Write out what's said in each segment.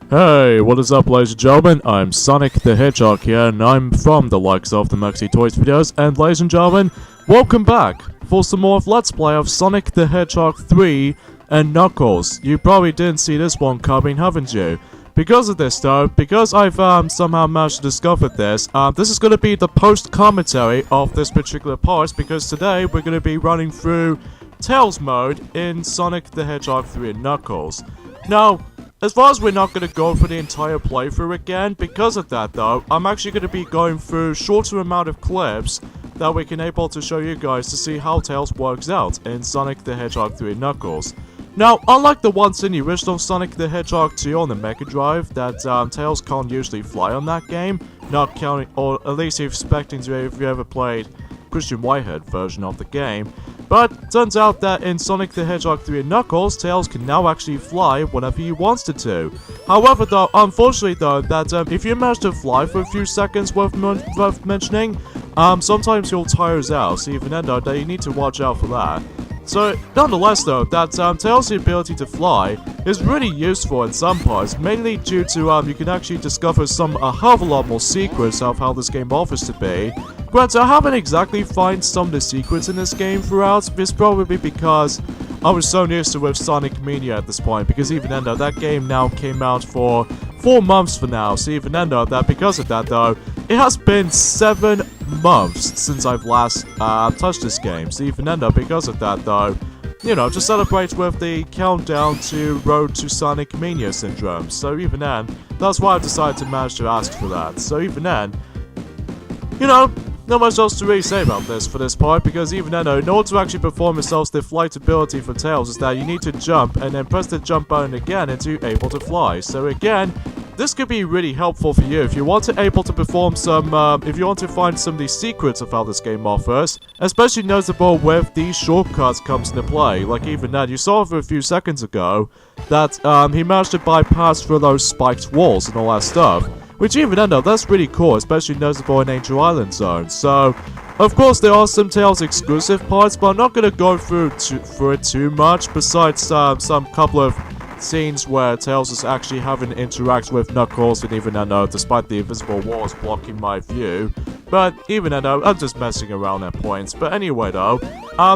Hey, what is up, ladies and gentlemen? I'm Sonic the Hedgehog here, and I'm from the likes of the Maxi Toys videos, and ladies and gentlemen, welcome back for some more of Let's Play of Sonic the Hedgehog 3 and Knuckles. You probably didn't see this one coming, haven't you? Because of this though, because I've somehow managed to discover this, this is going to be the post-commentary of this particular part, because today we're going to be running through Tails mode in Sonic the Hedgehog 3 and Knuckles. Now, as far as we're not going to go for the entire playthrough again, because of that though, I'm actually going to be going through shorter amount of clips that we can able to show you guys to see how Tails works out in Sonic the Hedgehog 3 and Knuckles. Now, unlike the ones in the original Sonic the Hedgehog 2 on the Mega Drive, that Tails can't usually fly on that game, not counting, or at least expecting to if you ever played Christian Whitehead version of the game. But turns out that in Sonic the Hedgehog 3 and Knuckles, Tails can now actually fly whenever he wants to. However though, unfortunately though, that if you manage to fly for a few seconds worth mentioning, sometimes you'll tire out, so even then though, that you need to watch out for that. So, nonetheless though, that Tails' ability to fly is really useful in some parts, mainly due to you can actually discover a hell of a lot more secrets of how this game offers to be. Granted, I haven't exactly found some of the secrets in this game throughout, it's probably because I was so used to with Sonic Mania at this point, because even then though, that game now came out for 4 months for now, so even then though, that because of that though, it has been 7 months since I've last touched this game, so even then though, because of that though, you know, to celebrate with the countdown to Road to Sonic Mania syndrome, so even then, that's why I've decided to manage to ask for that, so even then, you know, not much else to really say about this for this part, because even then, in order to actually perform yourselves, the flight ability for Tails is that you need to jump and then press the jump button again and you're able to fly. So again, this could be really helpful for you if you want to able to perform some, if you want to find some of these secrets of how this game offers, especially noticeable with these shortcuts comes into play. Like even then, you saw for a few seconds ago that he managed to bypass through those spiked walls and all that stuff. Which even then though, that's really cool, especially noticeable in Angel Island Zone. So, of course there are some Tails exclusive parts, but I'm not going to go through it too much, besides some couple of scenes where Tails is actually having to interact with Knuckles, and even then though, despite the invisible walls blocking my view. But even then though, I'm just messing around at points. But anyway though,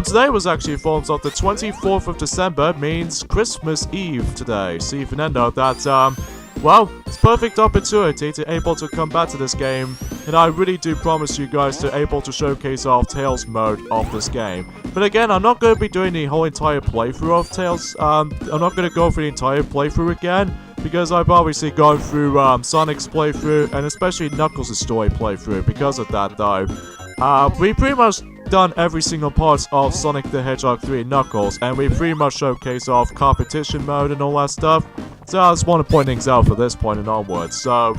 today was actually forms of the 24th of December, means Christmas Eve today. So even then though, that well, it's a perfect opportunity to able to come back to this game, and I really do promise you guys to able to showcase off Tails mode of this game. But again, I'm not going to be doing the whole entire playthrough of Tails, I'm not going to go for the entire playthrough again, because I've obviously gone through Sonic's playthrough, and especially Knuckles' story playthrough. Because of that though, we pretty much done every single part of Sonic the Hedgehog 3 and Knuckles, and we pretty much showcase off competition mode and all that stuff. So I just want to point things out for this point and onwards. So,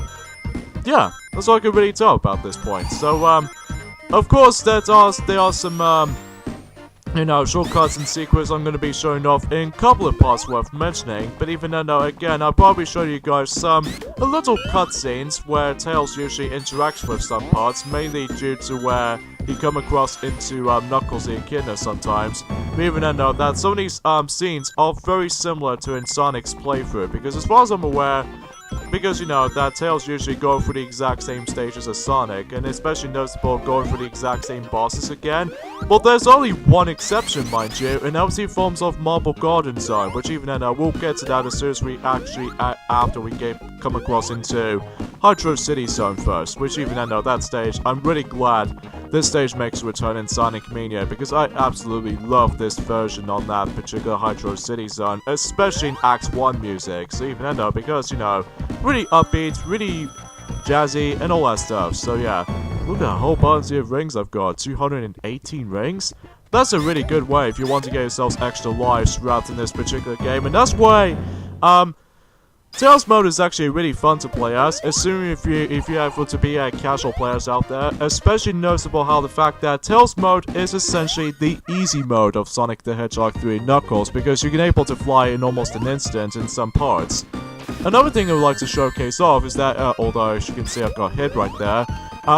yeah, that's all I can really tell about this point. So, of course, there are some, you know, shortcuts and secrets I'm going to be showing off in a couple of parts worth mentioning. But even then, though, again, I'll probably show you guys a little cutscenes where Tails usually interacts with some parts, mainly due to where you come across into Knuckles the Echidna sometimes. But even then though, that some of these scenes are very similar to in Sonic's playthrough, because as far as I'm aware, because you know that Tails usually go for the exact same stages as Sonic, and especially noticeable going for the exact same bosses again. But there's only one exception, mind you, and that was the forms of Marble Garden Zone, which even then we'll get to that as soon as we actually after we come across into Hydro City Zone first. Which even then though, that stage, I'm really glad this stage makes a return in Sonic Mania, because I absolutely love this version on that particular Hydro City Zone, especially in Act 1 music. So even then though, because you know, really upbeat, really jazzy, and all that stuff. So yeah, look at a whole bunch of rings I've got, 218 rings. That's a really good way if you want to get yourselves extra lives throughout in this particular game, and that's why, Tails mode is actually really fun to play as, assuming if you happen to be casual players out there, especially noticeable how the fact that Tails mode is essentially the easy mode of Sonic the Hedgehog 3 Knuckles, because you can able to fly in almost an instant in some parts. Another thing I would like to showcase off is that, although as you can see I've got hit right there,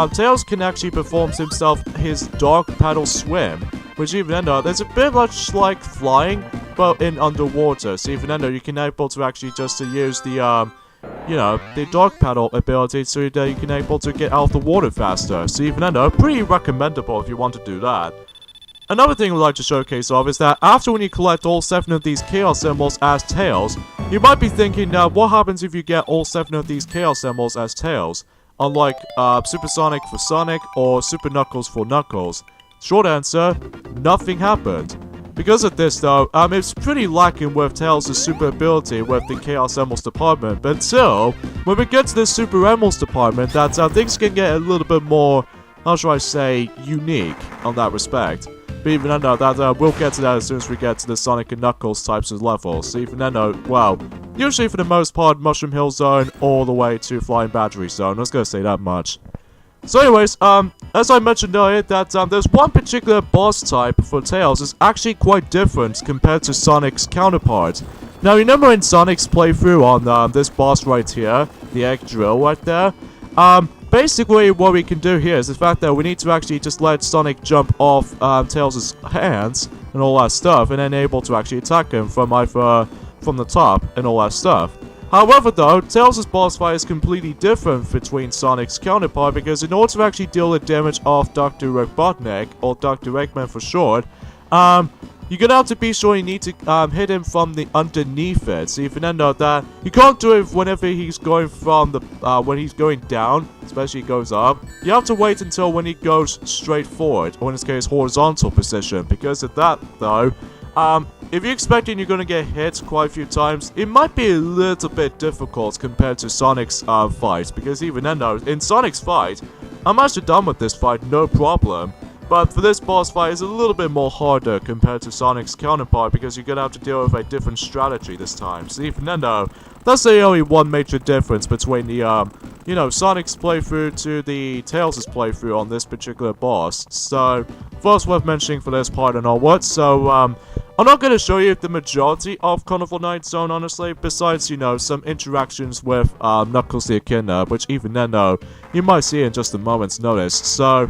Tails can actually perform himself his dog paddle swim, which even then there's a bit much like flying, but in underwater. So even then you can able to actually just use the the dog paddle ability so that you can able to get out of the water faster. So even then, pretty recommendable if you want to do that. Another thing I'd like to showcase off is that after when you collect all 7 of these Chaos Symbols as tails, you might be thinking, now what happens if you get all 7 of these Chaos Symbols as tails? Unlike Super Sonic for Sonic or Super Knuckles for Knuckles. Short answer, nothing happened. Because of this though, it's pretty lacking with Tails' super ability with the Chaos Emeralds department, but until when we get to the Super Emeralds department, that's how things can get a little bit more, how should I say, unique on that respect. But even then though, that we'll get to that as soon as we get to the Sonic and Knuckles types of levels. So even then though, well, usually for the most part, Mushroom Hill Zone all the way to Flying Battery Zone, I was gonna say that much. So anyways, as I mentioned earlier, that there's one particular boss type for Tails is actually quite different compared to Sonic's counterpart. Now remember in Sonic's playthrough on this boss right here, the egg drill right there, basically what we can do here is the fact that we need to actually just let Sonic jump off Tails' hands and all that stuff, and then able to actually attack him from either from the top and all that stuff. However though, Tails' boss fight is completely different between Sonic's counterpart, because in order to actually deal the damage of Dr. Robotnik, or Dr. Eggman for short, you're gonna have to be sure you need to hit him from the underneath it. So you can know that you can't do it whenever he's going from the when he's going down, especially he goes up. You have to wait until when he goes straight forward, or in this case horizontal position. Because of that though, if you're expecting you're gonna get hit quite a few times, it might be a little bit difficult compared to Sonic's fight. Because even then though, in Sonic's fight, I'm actually done with this fight, no problem. But for this boss fight, it's a little bit more harder compared to Sonic's counterpart, because you're gonna have to deal with a different strategy this time. So even then though, that's the only one major difference between the, Sonic's playthrough to the Tails' playthrough on this particular boss. So, first worth mentioning for this part and onwards. So, I'm not gonna show you the majority of Carnival Night Zone, honestly, besides, some interactions with, Knuckles the Echidna, which even then though, you might see in just a moment's notice. So,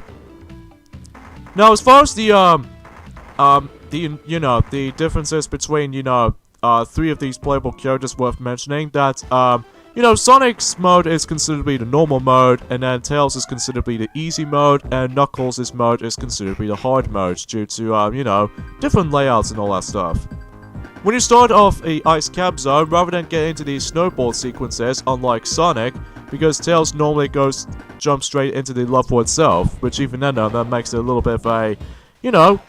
now, as far as the differences between, 3 of these playable characters worth mentioning, that, Sonic's mode is considered to be the normal mode, and then Tails is considered to be the easy mode, and Knuckles' mode is considered to be the hard mode, due to, different layouts and all that stuff. When you start off a ice cap zone, rather than get into these snowball sequences, unlike Sonic, because Tails normally jumps straight into the level itself, which even then that makes it a little bit of a,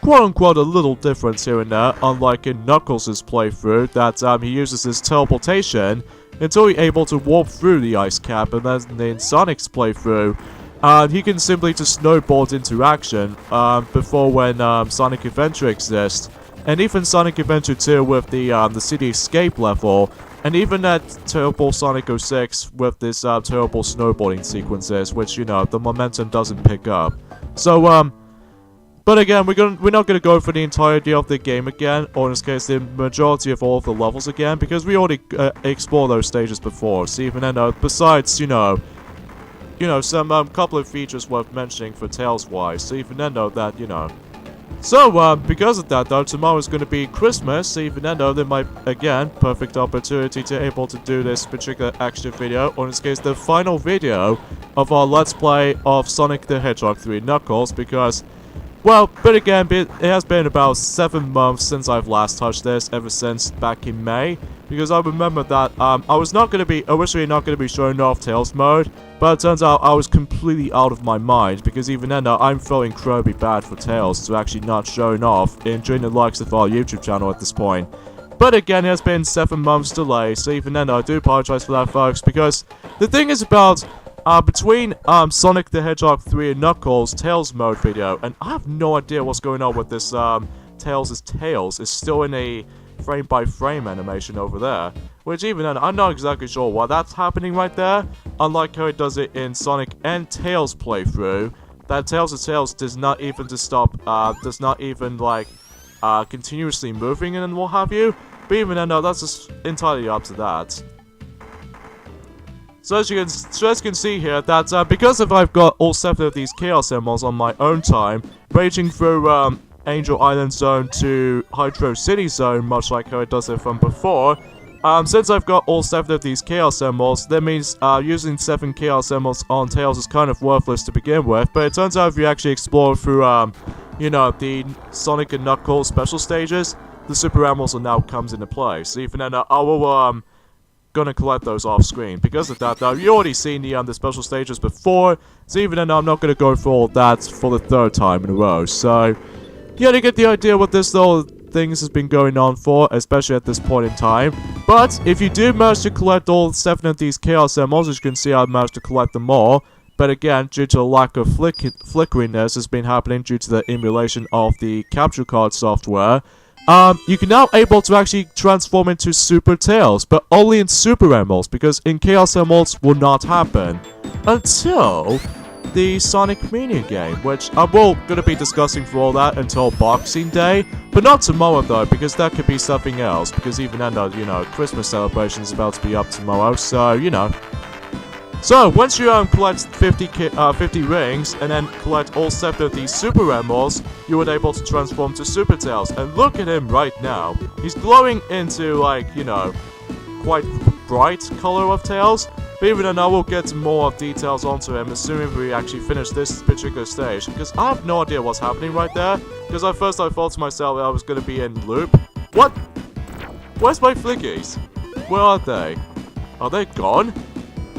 quote-unquote a little difference here and there, unlike in Knuckles' playthrough, that he uses his teleportation until he's able to warp through the ice cap, and then in Sonic's playthrough, he can simply just snowboard into action, before when Sonic Adventure exists. And even Sonic Adventure 2 with the City Escape level, and even that terrible Sonic 06 with this terrible snowboarding sequences, which, the momentum doesn't pick up. So, but again, we're not gonna go for the entirety of the game again, or in this case, the majority of all of the levels again, because we already explored those stages before. So even then, besides, some couple of features worth mentioning for Tails-wise. So even then, that, So, because of that though, tomorrow is going to be Christmas, so even then though, there might, again, perfect opportunity to able to do this particular extra video, or in this case, the final video of our Let's Play of Sonic the Hedgehog 3 Knuckles, because, well, but again, it has been about 7 months since I've last touched this, ever since back in May, because I remember that, I was originally not going to be showing off Tails mode, but it turns out I was completely out of my mind, because even then I'm feeling incredibly bad for Tails to actually not showing off during the likes of our YouTube channel at this point. But again, it has been 7 months delay, so even then I do apologize for that, folks, because the thing is about between Sonic the Hedgehog 3 and Knuckles Tails mode video, and I have no idea what's going on with this Tails' tails is still in a frame-by-frame animation over there, which even then, I'm not exactly sure why that's happening right there, unlike how it does it in Sonic and Tails playthrough, that Tails does not even continuously moving and what have you, but even then, no, that's just entirely up to that. So as you can see here, that because I've got all 7 of these Chaos Emeralds on my own time, ranging through Angel Island Zone to Hydro City Zone, much like how it does it from before, Since I've got all 7 of these Chaos Emeralds, that means using 7 Chaos Emeralds on Tails is kind of worthless to begin with. But it turns out if you actually explore through, you know, the Sonic and Knuckles special stages, the Super Emeralds will now comes into play. So even then, I will, gonna collect those off screen. Because of that, though, you already seen the special stages before, so even then, I'm not gonna go through all that for the 3rd time in a row. So, yeah, to get the idea what this whole things has been going on for, especially at this point in time. But if you do manage to collect all 7 of these Chaos Emeralds, as you can see, I've managed to collect them all. But again, due to a lack of flickeriness has been happening due to the emulation of the capture card software, you can now able to actually transform into Super Tails, but only in Super Emeralds, because in Chaos Emeralds will not happen until the Sonic Mania game, which I will gonna be discussing for all that until Boxing Day, but not tomorrow though, because that could be something else, because even then, you know, Christmas celebration is about to be up tomorrow, so, you know. So, once you collect 50 rings, and then collect all 7 of these Super Emeralds, you are able to transform to Super Tails. And look at him right now. He's glowing into, like, you know, quite bright color of Tails. But even then, I will get more details onto him, assuming we actually finish this particular stage. Because I have no idea what's happening right there. Because at first I thought to myself I was going to be in loop. What? Where's my flickies? Where are they? Are they gone?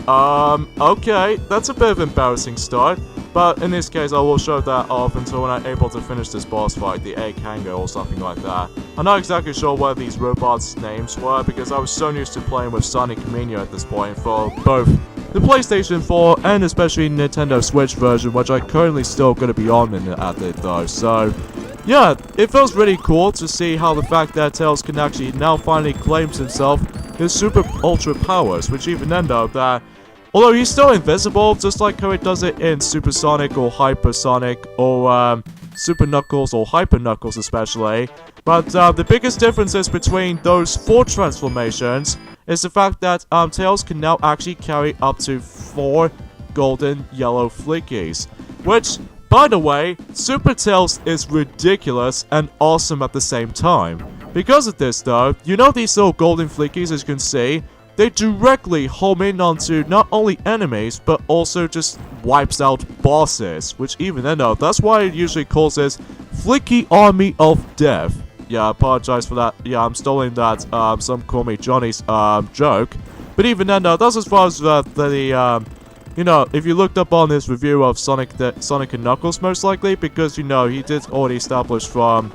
Okay, that's a bit of an embarrassing start, but in this case I will show that off until when I'm able to finish this boss fight, the Egg Hanger or something like that. I'm not exactly sure what these robots' names were, because I was so used to playing with Sonic Mania at this point for both the PlayStation 4 and especially Nintendo Switch version, which I currently still gonna be on at it though, so... yeah, it feels really cool to see how the fact that Tails can actually now finally claims himself his super ultra powers, which even then though, that although he's still invisible, just like how he does it in Super Sonic or Hyper Sonic or Super Knuckles or Hyper Knuckles especially. But the biggest differences between those 4 transformations is the fact that Tails can now actually carry up to 4 golden yellow flickies. Which, by the way, Super Tails is ridiculous and awesome at the same time. Because of this though, you know these little golden flickies, as you can see, they directly home in onto not only enemies, but also just wipes out bosses. Which even then though, that's why it usually calls this Flicky Army of Death. Yeah, I apologize for that. Yeah, I'm stealing that, some call me Johnny's, joke. But even then though, that's as far as you know, if you looked up on this review of Sonic and Knuckles most likely, because, you know, he did already establish from...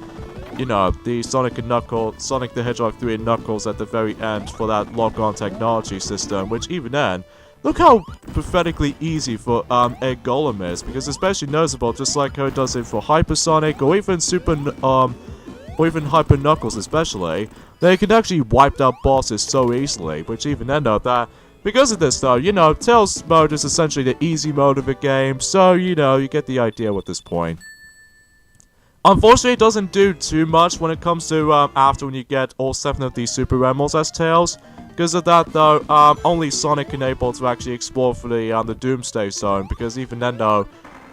you know, the Sonic the Hedgehog 3 and Knuckles at the very end for that lock-on technology system, which even then, look how pathetically easy for Egg Golem is, because especially noticeable, just like how it does it for Hyper Sonic or even or even Hyper Knuckles especially, they can actually wipe out bosses so easily, which even then though, that because of this though, you know, Tails mode is essentially the easy mode of the game, so you know, you get the idea at this point. Unfortunately, it doesn't do too much when it comes to after when you get all 7 of these Super Emeralds as Tails. Because of that, though, only Sonic can able to actually explore for the Doomsday Zone. Because even then, though,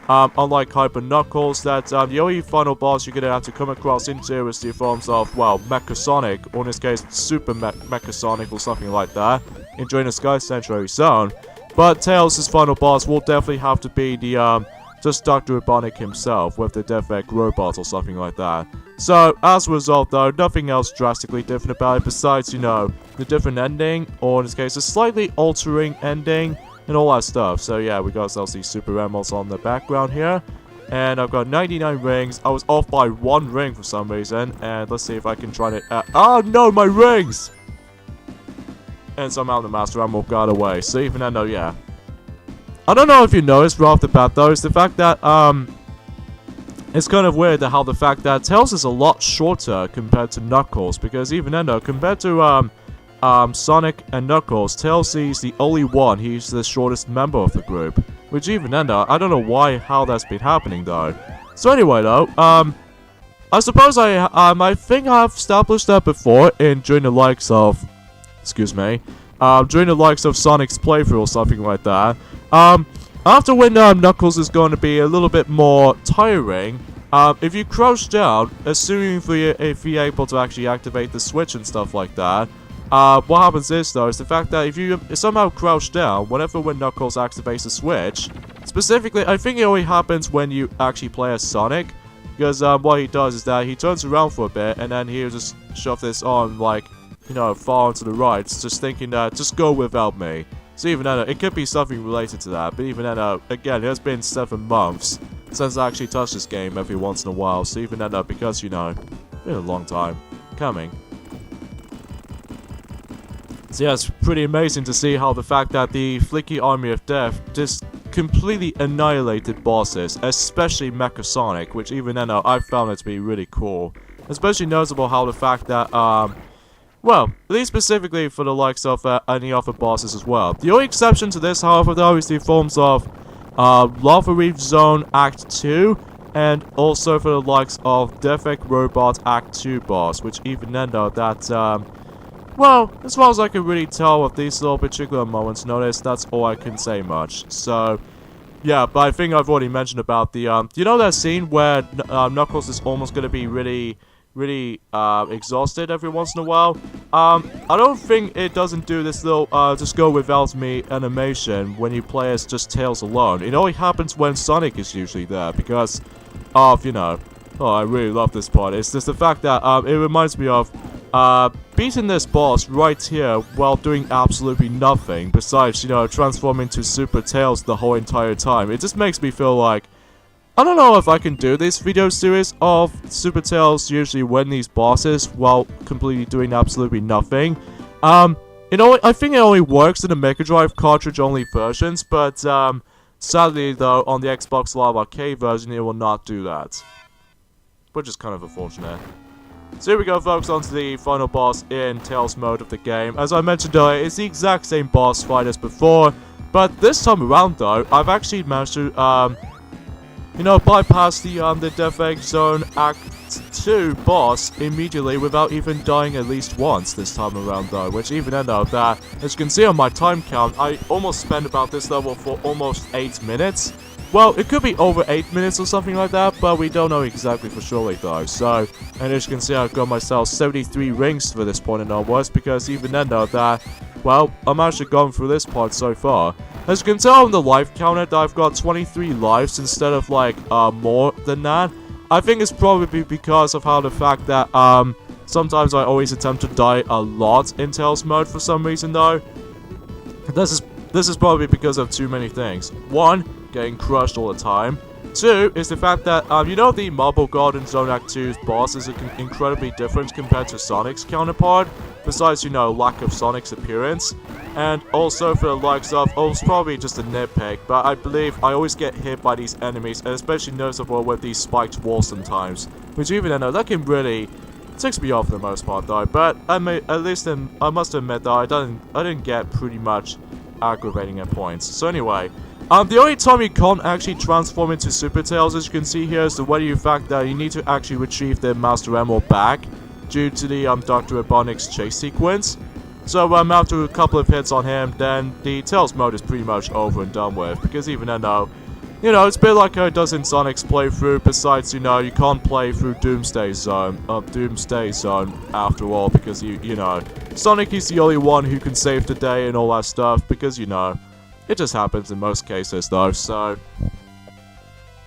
unlike Hyper Knuckles, that the only final boss you're gonna have to come across into is the forms of, well, Mecha Sonic, or in this case, Super Mecha Sonic or something like that, during the Sky Sanctuary Zone. But Tails' final boss will definitely have to be the just Dr. Robotnik himself with the Death Egg robot or something like that. So, as a result though, nothing else drastically different about it besides, you know, the different ending, or in this case, a slightly altering ending, and all that stuff. So yeah, we got ourselves these Super Emeralds on the background here. And I've got 99 rings. I was off by 1 ring for some reason, and let's see if I can try to... oh no, my rings! And somehow the Master Emerald got away. So even then though, yeah. I don't know if you noticed right off the bat though, is the fact that, it's kind of weird how the fact that Tails is a lot shorter compared to Knuckles, because even then though, compared to, Sonic and Knuckles, Tails is the only one, he's the shortest member of the group. Which even then though, I don't know how that's been happening though. So anyway though, I suppose I think I've established that before during the likes of, excuse me, during the likes of Sonic's playthrough or something like that. After when Knuckles is going to be a little bit more tiring, if you crouch down, assuming if you're able to actually activate the switch and stuff like that, what happens is, though, is the fact that if you somehow crouch down, whenever when Knuckles activates a switch, specifically, I think it only happens when you actually play as Sonic, because what he does is that he turns around for a bit, and then he'll just shove this on, like, you know, far onto the right, just thinking that, just go without me. So even then, it could be something related to that, but even then, again, it has been 7 months since I actually touched this game every once in a while, so even then, because, you know, it's been a long time coming. So yeah, it's pretty amazing to see how the fact that the Flicky Army of Death just completely annihilated bosses, especially Mecha Sonic, which even then I found it to be really cool. Especially noticeable how the fact that, well, at least specifically for the likes of any other bosses as well. The only exception to this, however, though, is the forms of Lava Reef Zone Act 2, and also for the likes of Defect Robot Act 2 boss, which even then though, that, well, as far as I can really tell with these little particular moments noticed, that's all I can say much. So, yeah, but I think I've already mentioned about the, you know that scene where Knuckles is almost going to be really exhausted every once in a while? I don't think it doesn't do this little, just go without me animation when you play as just Tails alone. It only happens when Sonic is usually there, because of, you know, oh, I really love this part. It's just the fact that, it reminds me of, beating this boss right here while doing absolutely nothing besides, you know, transforming to Super Tails the whole entire time. It just makes me feel like, I don't know if I can do this video series of Super Tails usually win these bosses while completely doing absolutely nothing. You know, I think it only works in the Mega Drive cartridge-only versions, but, sadly, though, on the Xbox Live Arcade version, it will not do that. Which is kind of unfortunate. So here we go, folks, onto the final boss in Tails mode of the game. As I mentioned earlier, it's the exact same boss fight as before, but this time around, though, I've actually managed to, you know, bypass the Defect Zone Act 2 boss immediately without even dying at least once this time around, though, which even then, though, that, as you can see on my time count, I almost spent about this level for almost 8 minutes. Well, it could be over 8 minutes or something like that, but we don't know exactly for surely, though. So, and as you can see, I've got myself 73 rings for this point and onwards, because even then, though, that, well, I'm actually going through this part so far. As you can tell on the life counter that I've got 23 lives instead of, like, more than that. I think it's probably because of how the fact that, sometimes I always attempt to die a lot in Tails mode for some reason, though. This is probably because of too many things. One, getting crushed all the time. 2 is the fact that, you know, the Marble Garden Zone Act 2's boss is incredibly different compared to Sonic's counterpart, besides, you know, lack of Sonic's appearance. And also for the likes of, oh, it's probably just a nitpick, but I believe I always get hit by these enemies, and especially noticeable with these spiked walls sometimes, which even though that can really ticks me off for the most part, though. But I must admit that I didn't get pretty much aggravating at points. So anyway, the only time you can't actually transform into Super Tails, as you can see here, is the way you fact that you need to actually retrieve the Master Emerald back due to the Dr. Robotnik's chase sequence. So after a couple of hits on him, then the Tails mode is pretty much over and done with, because even then though, you know, it's a bit like how it does in Sonic's playthrough, besides, you know, you can't play through Doomsday Zone after all, because you know, Sonic is the only one who can save the day and all that stuff, because, you know, it just happens in most cases, though, so...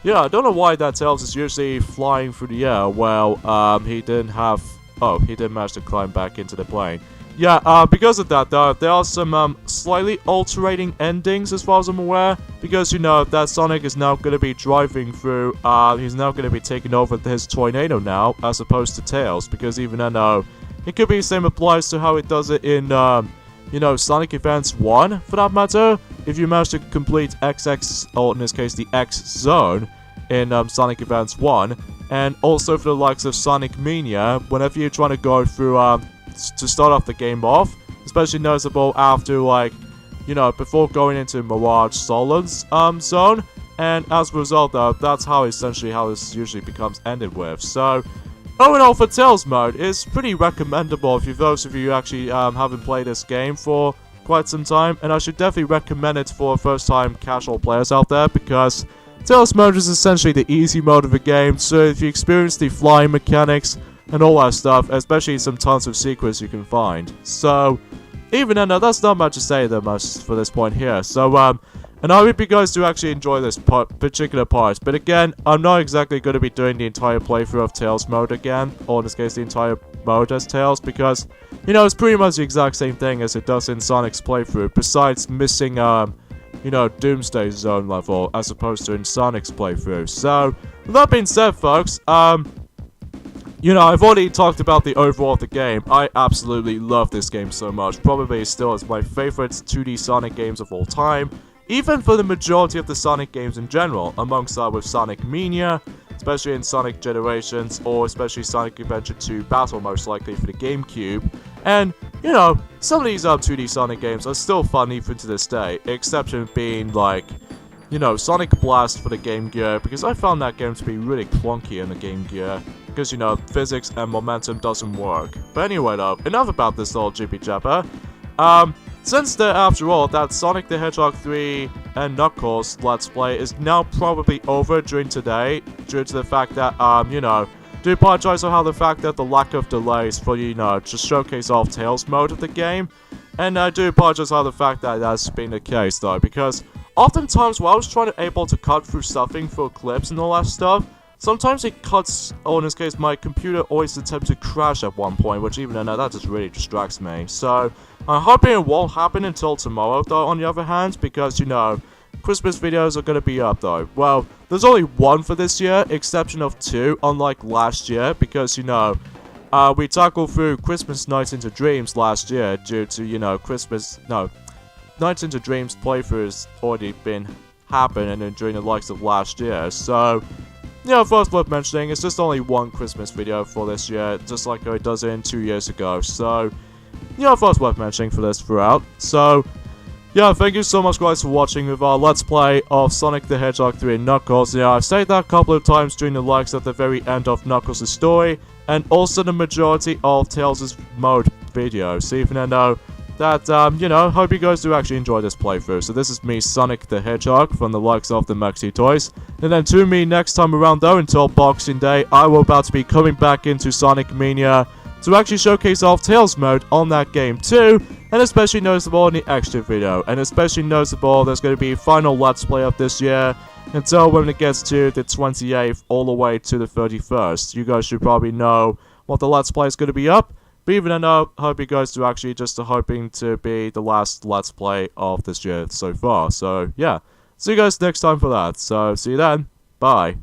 Yeah, I don't know why that Tails is usually flying through the air while, he didn't manage to climb back into the plane. Yeah, because of that, though, there are some, slightly altering endings, as far as I'm aware, because, you know, that Sonic is now going to be driving through, he's now going to be taking over his tornado now, as opposed to Tails, because even though, it could be the same applies to how it does it in, you know, Sonic Advance 1, for that matter. If you manage to complete XX, or in this case, the X Zone, in, Sonic Advance 1, and also for the likes of Sonic Mania, whenever you're trying to go through, to start off the game off, especially noticeable after, like, you know, before going into Mirage Solon's, zone, and as a result, though, that's how essentially how this usually becomes ended with. So, all in all, for Tails mode, it's pretty recommendable if those of you who actually, haven't played this game for quite some time, and I should definitely recommend it for first-time casual players out there, because Tails mode is essentially the easy mode of the game, so if you experience the flying mechanics, and all that stuff, especially some tons of secrets you can find. So, even then, that's not much to say that much for this point here. So, and I hope you guys do actually enjoy this particular part. But again, I'm not exactly going to be doing the entire playthrough of Tails mode again, or in this case, the entire mode as Tails, because, you know, it's pretty much the exact same thing as it does in Sonic's playthrough, besides missing, you know, Doomsday Zone level, as opposed to in Sonic's playthrough. So, with that being said, folks, you know, I've already talked about the overall of the game. I absolutely love this game so much. Probably still is my favorite 2D Sonic games of all time. Even for the majority of the Sonic games in general, amongst with Sonic Mania, especially in Sonic Generations, or especially Sonic Adventure 2 Battle, most likely for the GameCube. And, you know, some of these 2D Sonic games are still fun even to this day, exception being, like, you know, Sonic Blast for the Game Gear, because I found that game to be really clunky in the Game Gear, because, you know, physics and momentum doesn't work. But anyway, though, enough about this little jippy japper. Since after all, that Sonic the Hedgehog 3 and Knuckles Let's Play is now probably over during today, due to the fact that, you know, do apologize for how the fact that the lack of delays for, you know, just showcase all of Tails mode of the game, and I do apologize for the fact that that's been the case, though, because oftentimes when I was trying to able to cut through stuffing for clips and all that stuff, sometimes it cuts, or in this case, my computer always attempts to crash at one point, which even though that just really distracts me. So, I'm hoping it won't happen until tomorrow, though, on the other hand, because, you know, Christmas videos are going to be up, though. Well, there's only one for this year, exception of two, unlike last year, because, you know, we tackled through Christmas Nights into Dreams last year due to, you know, Nights into Dreams playthroughs already been happening during the likes of last year, so, you know, first worth mentioning, it's just only one Christmas video for this year, just like I does it 2 years ago, so, you know, first worth mentioning for this throughout. So, yeah, thank you so much, guys, for watching with our Let's Play of Sonic the Hedgehog 3 and Knuckles. Yeah, I've said that a couple of times during the likes at the very end of Knuckles' story, and also the majority of Tails' mode videos. So even though that, you know, hope you guys do actually enjoy this playthrough. So this is me, Sonic the Hedgehog, from the likes of the Maxi Toys. And then to me next time around, though, until Boxing Day, I will about to be coming back into Sonic Mania to actually showcase off Tails mode on that game too, and especially noticeable in the extra video, and especially noticeable there's going to be a final Let's Play of this year, until when it gets to the 28th all the way to the 31st. You guys should probably know what the Let's Play is going to be up, but even then, I hope you guys do actually just hoping to be the last Let's Play of this year so far. So yeah, see you guys next time for that, so see you then, bye.